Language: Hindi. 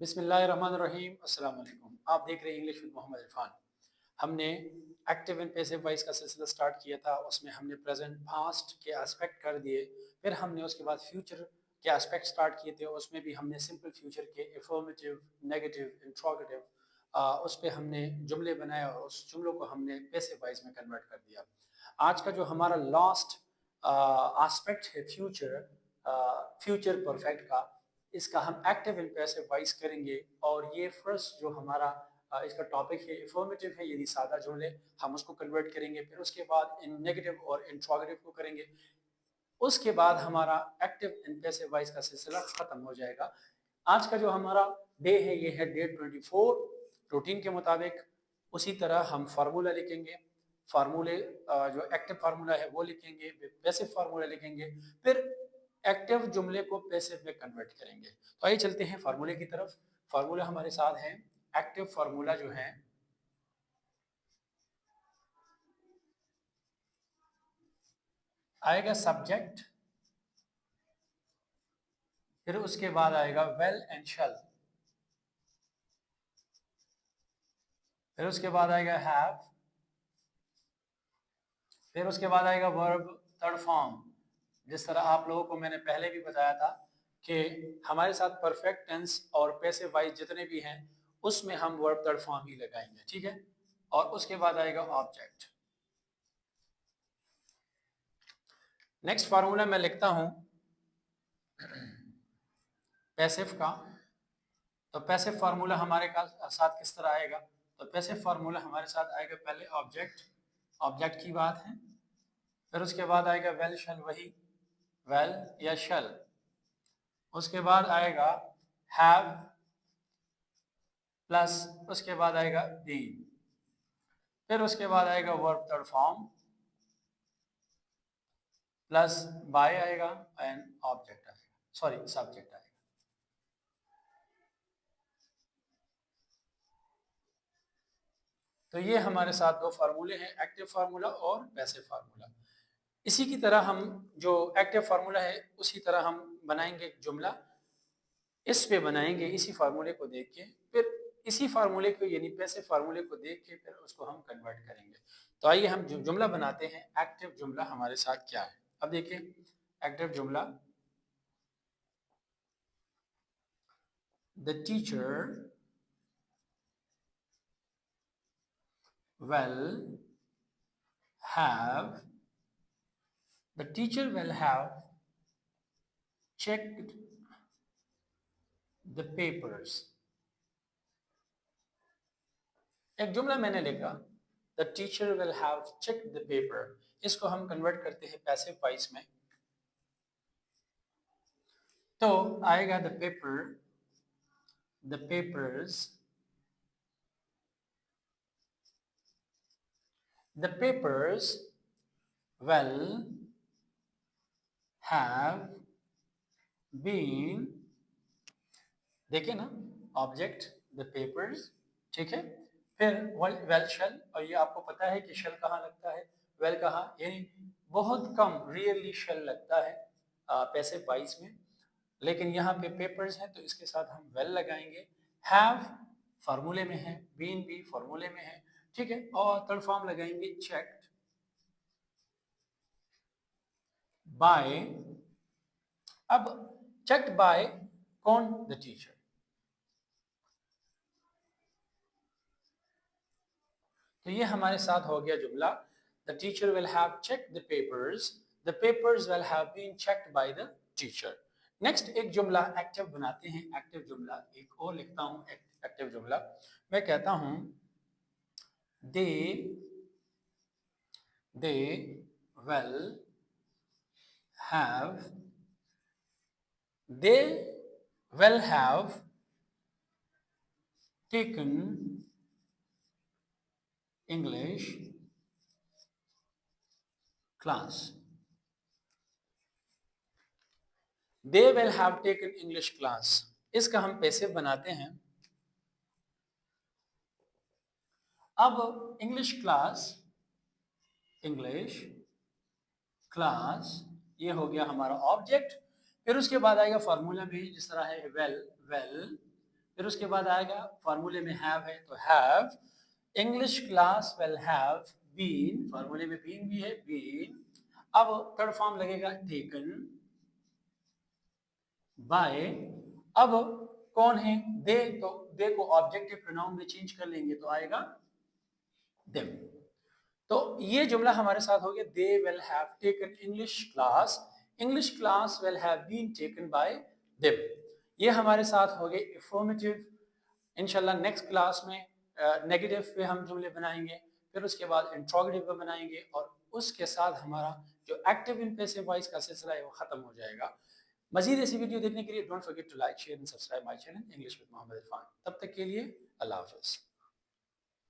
बिस्मिल्लाहिर्रहमानिर्रहीम अस्सलाम वालेकुम। आप देख रहे हैं इंग्लिश विद मोहम्मद इरफान। हमने एक्टिव एंड पैसिव वॉइस का सिलसिला स्टार्ट किया था। उसमें हमने प्रेजेंट पास्ट के एस्पेक्ट कर दिए। फिर हमने उसके बाद फ्यूचर के एस्पेक्ट स्टार्ट किए थे। उसमें भी हमने सिंपल फ्यूचर के अफर्मेटिव, नेगेटिव, इंट्रोगेटिव उस पर हमने जुमले बनाए और उस जुमलों को हमने पैसिव वॉइस में कन्वर्ट कर दिया। आज का जो हमारा लास्ट एस्पेक्ट है फ्यूचर परफेक्ट का, इसका हम एक्टिव एंड पैसिव वॉइस करेंगे। और ये फर्स्ट जो हमारा इसका टॉपिक है इंफॉर्मेटिव है, यानी सादा जुमले, हम उसको कन्वर्ट करेंगे। फिर उसके बाद इन नेगेटिव और इंट्रोगेटिव को करेंगे। उसके बाद हमारा एक्टिव एंड पैसिव वॉइस का सिलसिला खत्म हो जाएगा। आज का जो हमारा डे है ये है डे 24। रूटीन के मुताबिक उसी तरह हम फार्मूला लिखेंगे। फार्मूले जो एक्टिव फार्मूला है वो लिखेंगे, पैसिव फार्मूला लिखेंगे, फिर एक्टिव जुमले को पैसिव में कन्वर्ट करेंगे। तो आइए चलते हैं फार्मूले की तरफ। फार्मूला हमारे साथ है, एक्टिव फार्मूला जो है आएगा सब्जेक्ट, फिर उसके बाद आएगा वेल एंड शैल, फिर उसके बाद आएगा हैव, फिर उसके बाद आएगा वर्ब थर्ड फॉर्म। जिस तरह आप लोगों को मैंने पहले भी बताया था कि हमारे साथ परफेक्ट टेंस और पैसिव वॉइस जितने भी हैं उसमें हम वर्ब थर्ड फॉर्म ही लगाएंगे, ठीक है। और उसके बाद आएगा ऑब्जेक्ट। नेक्स्ट फार्मूला मैं लिखता हूं पैसिव का। तो पैसिव फार्मूला हमारे साथ किस तरह आएगा? तो पैसिव फार्मूला हमारे साथ आएगा पहले ऑब्जेक्ट, ऑब्जेक्ट की बात है। फिर उसके बाद आएगा वेल शल, वही वेल या शल। उसके बाद आएगा हैव, प्लस उसके बाद आएगा बीन। फिर उसके बाद आएगा verb third form, plus by आएगा एंड ऑब्जेक्ट आएगा, सॉरी सब्जेक्ट आएगा। तो ये हमारे साथ दो फार्मूले हैं, एक्टिव फार्मूला और पैसिव फार्मूला। इसी की तरह हम जो एक्टिव फार्मूला है उसी तरह हम बनाएंगे एक जुमला। इस पे बनाएंगे इसी फार्मूले को देख के, फिर इसी फार्मूले को यानी पैसिव फार्मूले को देख के फिर उसको हम कन्वर्ट करेंगे। तो आइए हम जुमला बनाते हैं। एक्टिव जुमला हमारे साथ क्या है, अब देखिए एक्टिव जुमला। The teacher will have, the teacher will have checked the papers। एक जुमला मैंने लिखा, the teacher will have checked the paper. इसको हम कन्वर्ट करते हैं पैसिव वॉइस में। तो आएगा the paper, the papers, the papers will have been, देखिए ना, ऑब्जेक्ट द पेपर्स, ठीक है। फिर वेल शेल, और ये आपको पता है कि शेल कहाँ लगता है, वेल कहाँ, यानी बहुत कम रियरली शेल लगता है पैसिव वॉइस में। लेकिन यहाँ पे पेपर्स है तो इसके साथ हम वेल लगाएंगे। हैव फार्मूले में है, बीन भी फार्मूले में है, ठीक है। और थर्ड फॉर्म लगाएंगे चेक्ड बाय। अब चेक्ड बाय कौन? The teacher. तो ये हमारे साथ हो गया जुमला, the teacher will have checked the papers, the papers will have been checked by the teacher. Next एक जुमला एक्टिव बनाते हैं। एक्टिव जुमला एक और लिखता हूं, एक्टिव जुमला मैं कहता हूं दे will have, they will have taken English class. They will have taken English class, इसका हम पैसिव बनाते हैं। अब इंग्लिश क्लास, इंग्लिश क्लास, ये हो गया हमारा ऑब्जेक्ट। फिर उसके बाद आएगा फार्मूला भी जिस तरह है वेल, वेल फिर उसके बाद आएगा फार्मूले में हैव है तो have, English class will have been, फार्मूले में बीन भी है बीन। अब थर्ड फॉर्म लगेगा टेकन बाय, अब कौन है दे, तो दे को ऑब्जेक्टिव प्रोनाउन में चेंज कर लेंगे तो आएगा देम। तो ये जुमला हमारे साथ हो गया, they will have taken English class will have been taken by them. ये हमारे साथ हो गए इन्फॉर्मेटिव। इंशाल्लाह नेक्स्ट क्लास में नेगेटिव पे हम जुमले बनाएंगे, फिर उसके बाद इंट्रोगेटिव पे बनाएंगे, और उसके साथ हमारा जो एक्टिव इन पैसिव वॉइस का सिलसिला है वो खत्म हो जाएगा। मजीद ऐसी वीडियो देखने के लिए don't forget to like share and subscribe my channel English with Mohammad Irfan. तब तक के लिए अल्लाह हाफिज़।